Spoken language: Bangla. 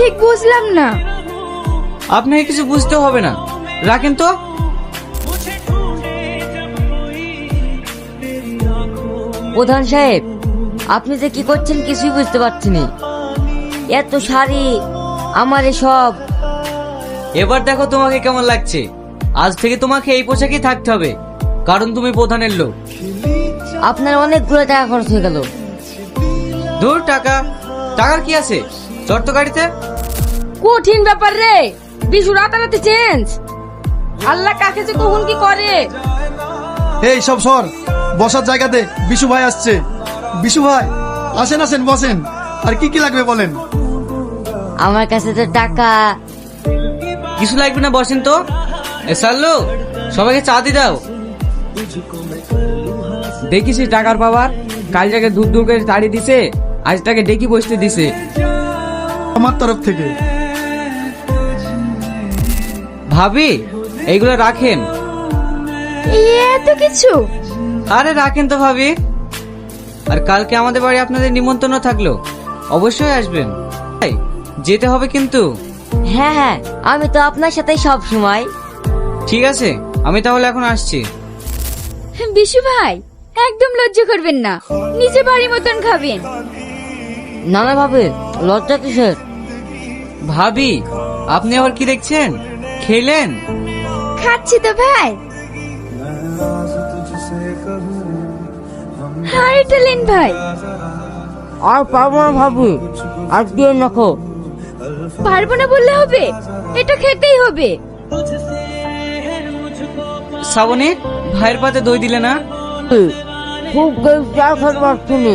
ঠিক বুঝলাম না। আপনাকে কিছু বুঝতে হবে না, রাখেন তো। প্রধান সাহেব, আপনি যে কি করছেন কিছুই বুঝতে পারছি না। এত শাড়ি, আমার সব। এবার দেখো তোমাকে কেমন লাগছে। আজ থেকে তোমাকে এই পোশাকেই থাকতে হবে, কারণ তুমি প্রধানের লোক। আপনার অনেকগুলো টাকা খরচ হয়ে গেল। দূর, টাকার কি আছে? চট তো গাড়িতে। কঠিন ব্যাপার রে, বিশু রাতারাতি চেঞ্জ। আল্লাহ কাকে যে কখন কি করে। এই সব সর, বসার জায়গাতে বিশু ভাই আসছে। বিশু ভাই আসেন আসেন, বসেন। আর কি কি লাগবে বলেন? আমার কাছে তো টাকা। কিছু লাগবে না, বসেন তো। এ সাল্লু, সবাইকে চা দিয়ে দাও। দেখিস টাকার পাওয়ার। কাল যাকে দূর দূর করে তাড়িয়ে দিছে, আজ তাকে ডেকে বসতে দিছে। আমার তরফ থেকে। ভাবি, এইগুলো রাখেন। এত কিছু? আরে রাখেন তো ভাবি। আর কালকে আমাদের বাড়ি আপনাদের নিমন্ত্রণ থাকলো, অবশ্যই আসবেন। যেতে হবে কিন্তু। হ্যাঁ হ্যাঁ, আমি তো আপনার সাথে সব সময়। ঠিক আছে, আমি তাহলে এখন আসছি। বিশু ভাই, একদম লজ্জা করবেন না, নিজে বাড়ি মতন খাবেন। না না ভাবে, লজ্জা কিসের? ভাবি, আপনি আবার কি দেখছেন? খেলেন? খাচ্ছি তো ভাই। আর এটা লেন ভাই। আর পারবো না ভাবি, আর দিয়ে রাখো। পারবো না বললে হবে, এটা খেতেই হবে। শ্রাবণী, ভাইয়ের পাতে দই দিলে না? খুব চা খেতে পারছি না।